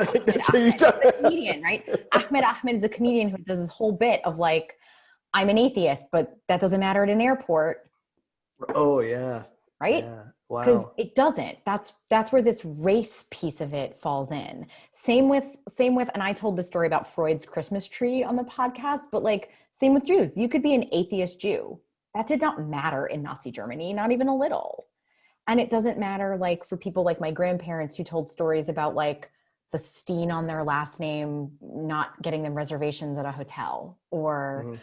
think that's who you talk about. He's a comedian, right? Ahmed is a comedian who does this whole bit of like, I'm an atheist, but that doesn't matter at an airport. Oh yeah. Right? Yeah. Wow. Because it doesn't. That's where this race piece of it falls in. Same with, and I told the story about Freud's Christmas tree on the podcast, but like same with Jews. You could be an atheist Jew. That did not matter in Nazi Germany, not even a little. And it doesn't matter like for people like my grandparents who told stories about like the Steen on their last name, not getting them reservations at a hotel. Or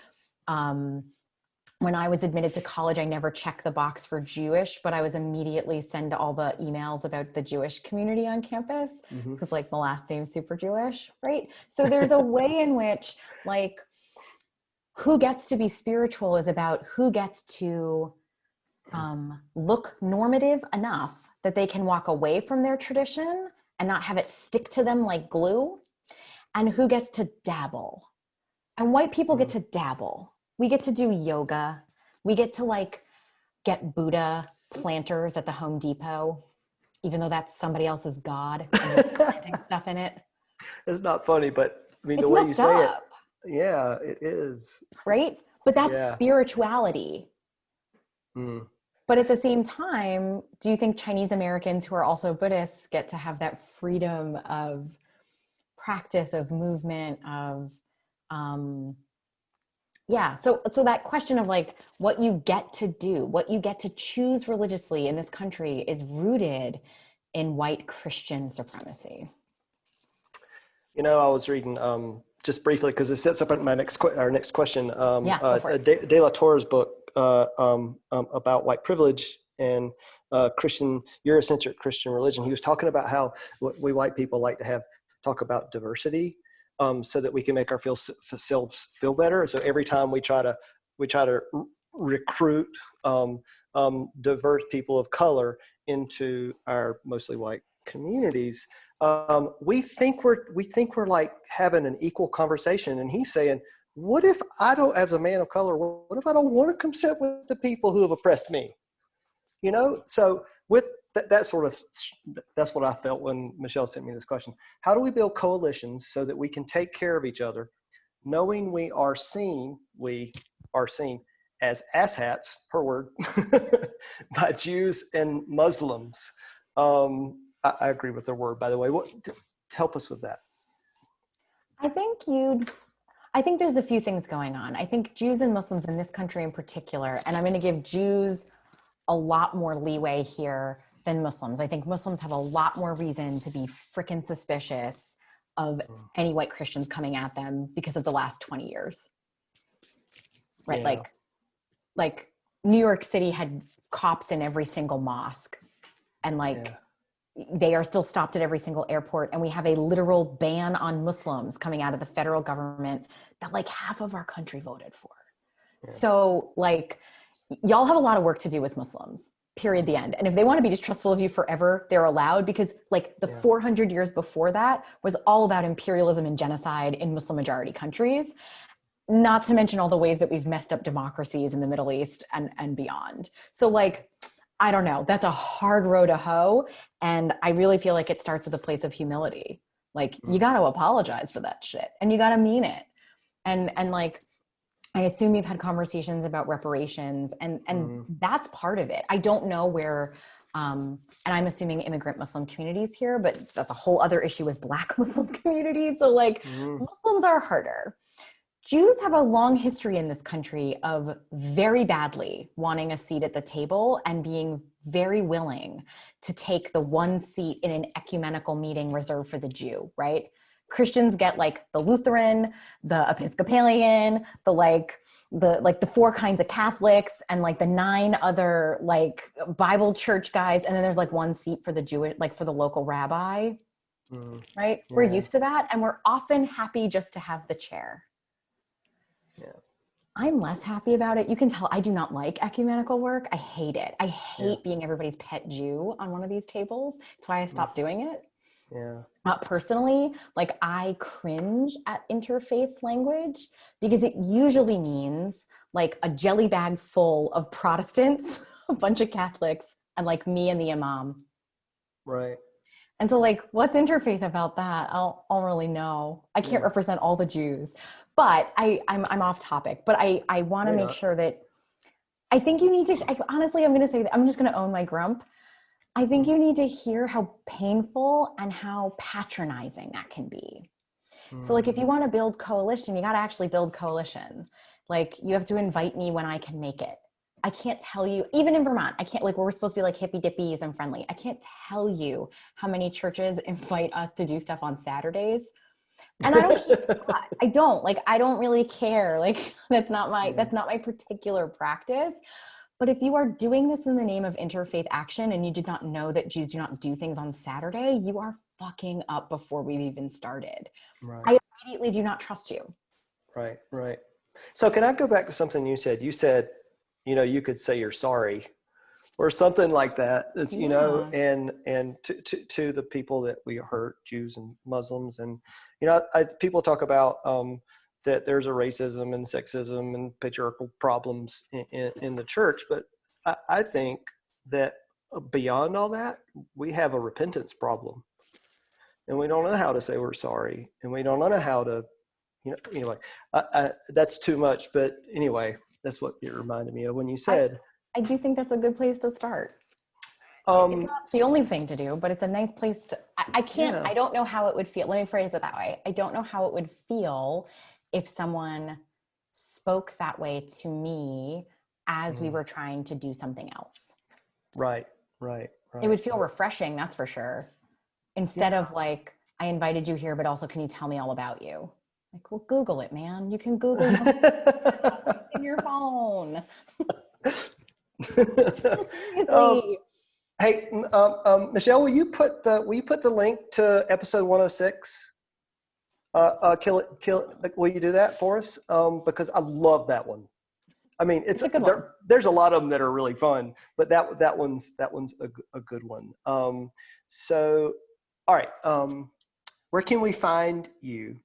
when I was admitted to college, I never checked the box for Jewish, but I was immediately sent all the emails about the Jewish community on campus because like my last name's super Jewish, right? So there's a way in which like, who gets to be spiritual is about who gets to look normative enough that they can walk away from their tradition and not have it stick to them like glue, and who gets to dabble. And white people get to dabble. We get to do yoga. We get to like get Buddha planters at the Home Depot, even though that's somebody else's God and they're planting stuff in it. It's not funny, but I mean, the It's way you messed say it, up, yeah, it is. right? But that's Yeah. spirituality. Mm. But at the same time, do you think Chinese Americans who are also Buddhists get to have that freedom of practice, of movement, of um, yeah. So that question of like what you get to do, what you get to choose religiously in this country is rooted in white Christian supremacy. You know, I was reading just briefly because it sets up my our next question. Yeah, go for it. De La Torre's book about white privilege and Christian Eurocentric Christian religion. He was talking about how we white people like to have talk about diversity, so that we can make ourselves feel better. So every time we try to recruit diverse people of color into our mostly white communities, we think we're like having an equal conversation. And he's saying, what if I don't, as a man of color, what if I don't want to come sit with the people who have oppressed me? You know, so with that sort of, that's what I felt when Michelle sent me this question. How do we build coalitions so that we can take care of each other, knowing we are seen as asshats, her word, by Jews and Muslims? I agree with their word, by the way. Help us with that. I think there's a few things going on. I think Jews and Muslims in this country in particular, and I'm going to give Jews a lot more leeway here than Muslims. I think Muslims have a lot more reason to be freaking suspicious of any white Christians coming at them because of the last 20 years. Right? Yeah. Like New York City had cops in every single mosque, and they are still stopped at every single airport. And we have a literal ban on Muslims coming out of the federal government that like half of our country voted for. Yeah. So like, y'all have a lot of work to do with Muslims, period, the end. And if they want to be distrustful of you forever, they're allowed, because like the 400 years before that was all about imperialism and genocide in Muslim majority countries, not to mention all the ways that we've messed up democracies in the Middle East and beyond. So like, I don't know, that's a hard row to hoe. And I really feel like it starts with a place of humility. Like you got to apologize for that shit and you got to mean it. And like, I assume you've had conversations about reparations, and that's part of it. I don't know where, and I'm assuming immigrant Muslim communities here, but that's a whole other issue with Black Muslim communities. So like Muslims are harder. Jews have a long history in this country of very badly wanting a seat at the table and being very willing to take the one seat in an ecumenical meeting reserved for the Jew, right? Christians get like the Lutheran, the Episcopalian, the four kinds of Catholics, and like the 9 other like Bible church guys. And then there's like one seat for the Jewish, like for the local rabbi, right? Yeah. We're used to that. And we're often happy just to have the chair. Yeah. I'm less happy about it. You can tell I do not like ecumenical work. I hate it. I hate being everybody's pet Jew on one of these tables. That's why I stopped doing it. Yeah. Not personally, like I cringe at interfaith language because it usually means like a jelly bag full of Protestants, a bunch of Catholics, and like me and the imam. Right. And so like, what's interfaith about that? I don't really know. I can't represent all the Jews, but I'm off topic, but I want to make sure that I think you need to, honestly, I'm going to say that I'm just going to own my grump. I think you need to hear how painful and how patronizing that can be. So like, if you want to build coalition, you got to actually build coalition. Like you have to invite me when I can make it. I can't tell you, even in Vermont, I can't, like, where we're supposed to be like hippy dippies and friendly. I can't tell you how many churches invite us to do stuff on Saturdays. And I don't care. I don't really care. Like that's not my particular practice. But if you are doing this in the name of interfaith action and you did not know that Jews do not do things on Saturday, you are fucking up before we've even started. Right. I immediately do not trust you. Right, right. So can I go back to something you said? You said, you know, you could say you're sorry or something like that, you know, and to the people that we hurt, Jews and Muslims. And, you know, people talk about that there's a racism and sexism and patriarchal problems in the church. But I think that beyond all that, we have a repentance problem. and we don't know how to say we're sorry, and we don't know how to, anyway, that's too much. But anyway, that's what it reminded me of when you said. I do think that's a good place to start. It's not the only thing to do, but it's a nice place to, I don't know how it would feel. Let me phrase it that way. I don't know how it would feel if someone spoke that way to me as we were trying to do something else. Right. It would feel refreshing, that's for sure. Instead of like, I invited you here, but also can you tell me all about you? Like, well, Google it, man. You can Google in your phone. Seriously. Hey, Michelle, will you put the link to episode 106? Kill it. Will you do that for us? Because I love that one. I mean, it's a good one. There's a lot of them that are really fun, but that one's a good one. So, all right. Where can we find you?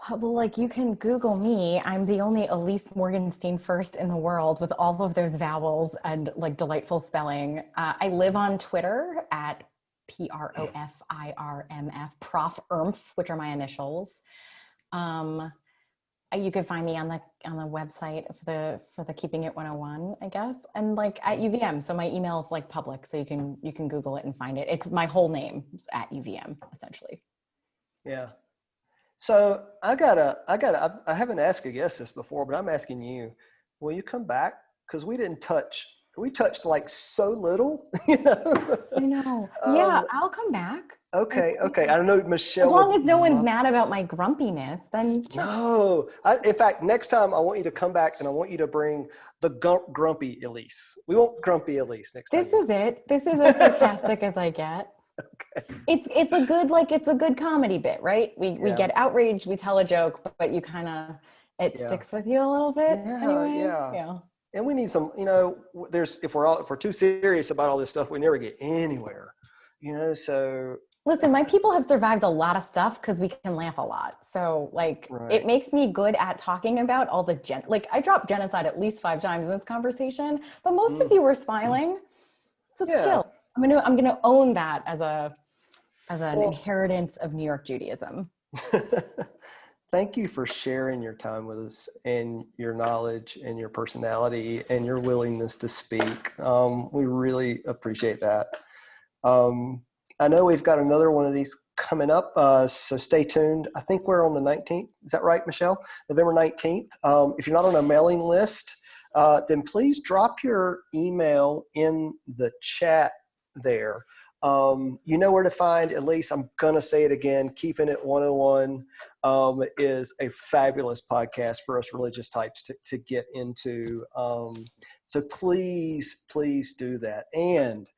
Well, like you can Google me. I'm the only Ilyse Morgenstein Fuerst in the world with all of those vowels and like delightful spelling. I live on Twitter at PROFIRMF, Prof Irmf, which are my initials. You can find me on the website for the Keeping It 101, I guess, and like at UVM. So my email is like public, so you can Google it and find it. It's my whole name at UVM, essentially. Yeah. So I haven't asked a guest this before, but I'm asking you, will you come back? Because we touched like so little, I know. Yeah, I'll come back. Okay. I don't know, Michelle. As long as no one's mad about my grumpiness, then. No. In fact, next time I want you to come back and I want you to bring the grumpy Ilyse. We want grumpy Ilyse next time. This is it. This is as sarcastic as I get. Okay. It's a good comedy bit, right? We get outraged, we tell a joke, but you kind of sticks with you a little bit. Yeah. And we need some, if we're too serious about all this stuff, we never get anywhere. So listen, my people have survived a lot of stuff because we can laugh a lot. So like it makes me good at talking about all the I dropped genocide at least 5 times in this conversation, but most of you were smiling. It's a skill. I'm gonna own that as an inheritance of New York Judaism. Thank you for sharing your time with us and your knowledge and your personality and your willingness to speak. We really appreciate that. I know we've got another one of these coming up, so stay tuned. I think we're on the 19th. Is that right, Michelle? November 19th. If you're not on a mailing list, then please drop your email in the chat there. You know where to find Ilyse. I'm going to say it again. Keeping It 101 is a fabulous podcast for us religious types to get into. So please do that. And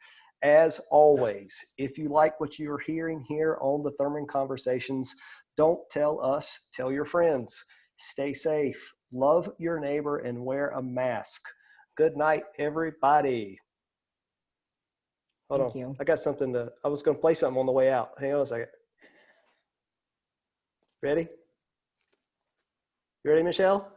as always, if you like what you're hearing here on the Thurman Conversations, don't tell us, tell your friends. Stay safe, love your neighbor, and wear a mask. Good night, everybody. Hold on. You. I got something I was going to play something on the way out. Hang on a second. Ready? You ready, Michelle?